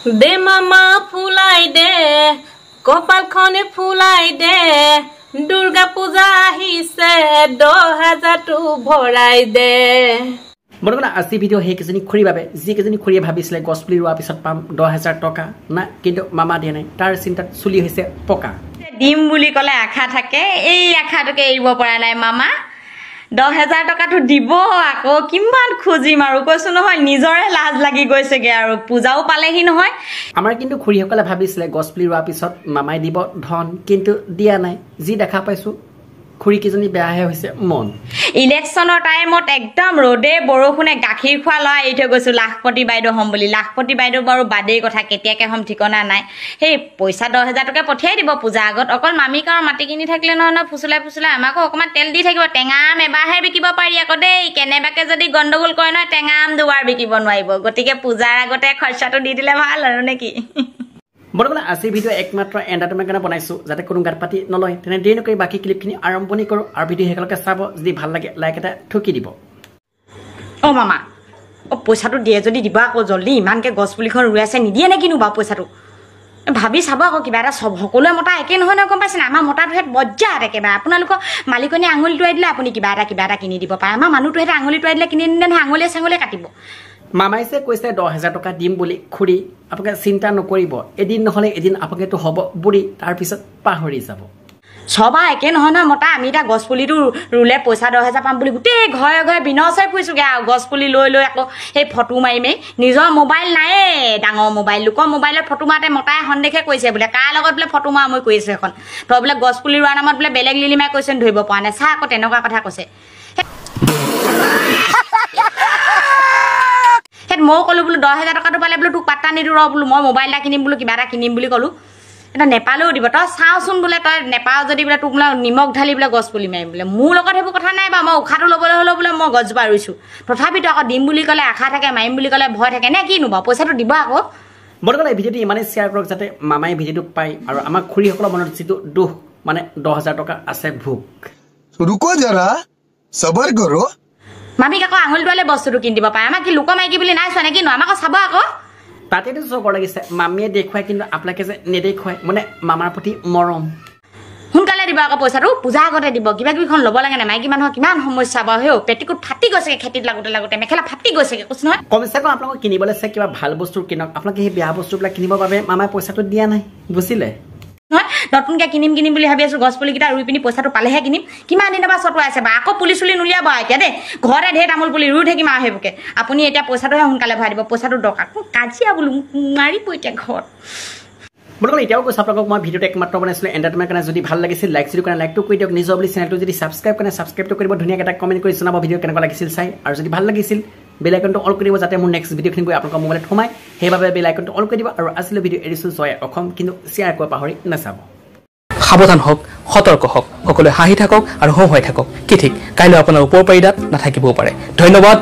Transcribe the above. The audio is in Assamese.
দে মামা ফুলাই দে কপালখনে ফুলাই দে দুৰ্গা পূজা আহিছে 10,000টো ভৰাই দে বৰ্তমান আজি ভিডিঅ' সেইকেইজনী খুৰীৰ বাবে যিকেইজনী খুৰীয়ে ভাবিছিলে গছপুলি ৰোৱাৰ পিছত পাম 10,000 টকা না কিন্তু মামা দিয়া নাই তাৰ চিন্তাত চুলি হৈছে পকা দিম বুলি ক'লে আশা থাকে এই আশাটোকে এৰিব পৰা নাই মামা 10,000 টকাটো দিব আকৌ কিমান খুজিম আৰু কৈছো নহয় নিজৰে লাজ লাগি গৈছেগে আৰু পূজাও পালেহি নহয় আমাৰ কিন্তু খুৰীসকলে ভাবিছিলে গছপুলি ৰোৱাৰ পিছত মামাই দিব ধন কিন্তু দিয়া নাই যি দেখা পাইছো খুৰী কিজনী বেয়াহে হৈছে মন ইলেকশনৰ টাইমত একদম ৰদে বৰষুণে গাখীৰ খোৱা লয় এই থৈ গৈছো লাখপতি বাইদেউ হম বুলি লাখপতি বাইদেউ বাৰু বাদেই কথা কেতিয়াকে হম ঠিকনা নাই সেই পইচা 10,000 টকা পঠিয়াই দিব পূজা আগত অকল মামিক আৰু মাটি কিনি থাকিলে নহয় না ফুসুলাই আমাকো অকমান তেল দি থাকিব টেঙাম এবাৰহে বিকিব পাৰি আকৌ দেই কেনেবাকে যদি গণ্ডগোল কৰে নহয় টেঙাম দুবাৰ বিকিব নোৱাৰিব গতিকে পূজাৰ আগতে খৰচাটো দি দিলে ভাল আৰু নেকি বৰ্তমান আজি ভিডিঅ' একমাত্ৰ এণ্টাৰটেইনমেণ্ট কাৰণে বনাইছো যাতে কোনো গাত পাতি নলয় তেনে দেৰি নকৰি বাকী ক্লিপখিনি আৰম্ভণি কৰোঁ আৰু ভিডিঅ' একেলগে চাব যদি ভাল লাগে লাইক এটা ঠুকি দিব অ মামা অ পইচাটো দিয়ে যদি দিবা আকৌ জলদি ইমানকে গছ পুলিখন ৰুই আছে নিদিয়ে নে কিনো বা পইচাটো ভাবি চাব আকৌ কিবা এটা সব সকলোৱে মতা একে নহয় নহয় গম পাইছে না আমাৰ মতাটো হেত বজ্জাত একেবাৰে আপোনালোকৰ মালিকনী আঙুলি টুৱাই দিলে আপুনি কিবা এটা কিনি দিব পাৰে আমাৰ মানুহটো হেত আঙুলি টুৱাই দিলে কিনি নিলে আঙুলিয়ে চাঙুলিয়ে কাটিব মামাই যে কৈছে 10,000 টকা দিম বুলি খুৰী আপোনালোকে চিন্তা নকৰিব এদিন নহ'লে এদিন আপোনালোকেতো হ'ব বুঢ়ী তাৰপিছত পাহৰি যাব সবা একে নহয় নহয় মতা আমি এটা গছ পুলিটো ৰুলে পইচা 10,000 পাম বুলি গোটেই ঘৰে ঘৰে বিনচাই ফুৰিছোগে আৰু গছ পুলি লৈ আকৌ সেই ফটো মাৰি নিজৰ মোবাইল নাই ডাঙৰ মোবাইল লোকৰ মোবাইলত ফটো মাতে মতাই সন্দেহে কৈছে বোলে কাৰ লগত বোলে ফটো মাৰ মই কৈছে এখন তই বোলে গছ পুলি ৰোৱাৰ নামত বোলে বেলেগ লিলিমাই কৈছে ধৰিব পৰা নাই চা আকৌ তেনেকুৱা কথা কৈছে মই ক'লো বোলো 10,000 টকাটো পালে বোলো তোক পাত্তা নিদিওঁ ৰ বোলো মই মোবাইল এটা কিনিম বোলো কিবা এটা কিনিম বুলি ক'লো এটা নেপালেও দিব তই চাওচোন বোলে তই নেপাও যদি বোলে তোক বোলে নিমখ ঢালি বোলে গছ পুলি মাৰিম বোলে মোৰ লগত সেইবোৰ কথা নাই বা মই উশাহটো ল'বলৈ হ'লেও বোলে মই গছজোপা ৰুইছোঁ তথাপিতো আকৌ দিম বুলি ক'লে আশা থাকে মাৰিম বুলি ক'লে ভয় থাকে নে কিনো বাৰু পইচাটো দিব আকৌ বৰ্তমান এই ভিডিঅ'টো ইমানেই শ্বেয়াৰ কৰক যাতে মামাই ভিডিঅ'টো পায় আৰু আমাৰ খুৰীসকলৰ মনত যিটো দুখ মানে 10,000 টকা আছে ভোক ৰুকো জৰা সবৰ কৰো মামিক আকৌ আঙুলি টুৱালে বস্তুটো কিনি দিব পাৰে আমাক কি লোক মাইকী বুলি নাই চোৱা নে কিনো আমাক চাব আকৌ তাতেতো চবৰ লাগিছে মামীয়ে দেখুৱাই কিন্তু আপোনালোকে যে নেদেখুৱাই মানে মামাৰ প্ৰতি মৰম সোনকালে দিব আকৌ পইচাটো পূজা আগতে দিব কিবা কিবিখন ল'ব লাগে নে মাইকী মানুহৰ কিমান সমস্যা বাৰু হেও পেটিকোট ফাটি গৈছেগে খেতিত লাগোতে মেখেলা ফাটি গৈছেগে কৈছো নহয় কমচে কম আপোনালোকক কিনিবলৈ চাই কিবা ভাল বস্তু কিনক আপোনালোকে সেই বেয়া বস্তুবিলাক কিনিবৰ বাবে মামাই পইচাটো দিয়া নাই বুজিলে নতুনকে কিনিম বুলি ভাবি আছো গছ পুলিকেইটা ৰুই পিনি পইচাটো পালেহে কিনিম কিমান দিনৰ পৰা চটুৱাই আছে বা আকৌ পুলি চুলি নুলিয়াব এতিয়া দেই ঘৰতে ঢেৰ তামোল পুলি ৰুই থাকিম আৰু সেইবোৰকে আপুনি এতিয়া পইচাটোহে সোনকালে ভৰাই দিব পইচাটো দৰকাৰ কাজিয়া বোলো মাৰিব এতিয়া ঘৰত বৰ্তমান এতিয়াও কৈছোঁ আপোনালোকক মই ভিডিঅ'টো একমাত্ৰ বনাইছিলোঁ এণ্টাৰটেইনমেণ্ট কাৰণে যদি ভাল লাগিছিল লাইক যদি কাৰণে লাইকটো কৰি দিয়ক নিজৰ বুলি চেনেলটো যদি ছাবস্ক্ৰাইব কাৰণে ছাবস্ক্ৰাইবটো কৰিব ধুনীয়াকৈ এটা কমেণ্ট কৰি জনাব ভিডিঅ' কেনেকুৱা লাগিছিল চাই আৰু যদি ভাল লাগিছিল বেল আইকনটো অল কৰি দিব যাতে মোৰ নেক্সট ভিডিঅ'খিনি গৈ আপোনালোকৰ মোবাইলত সোমায় সেইবাবে বেল আইকনটো অল কৰি দিব আৰু আজিলৈ ভিডিঅ' এৰিছোঁ জয় অসম কিন্তু শ্বেয়াৰ কৰিব পাহৰি নাচাব সাৱধান হওক সতৰ্ক হওক সকলোৱে হাঁহি থাকক আৰু হওঁ হৈ থাকক কি ঠিক কাইলৈ আপোনাৰ ওপৰ পাৰিদাত নাথাকিবও পাৰে ধন্যবাদ।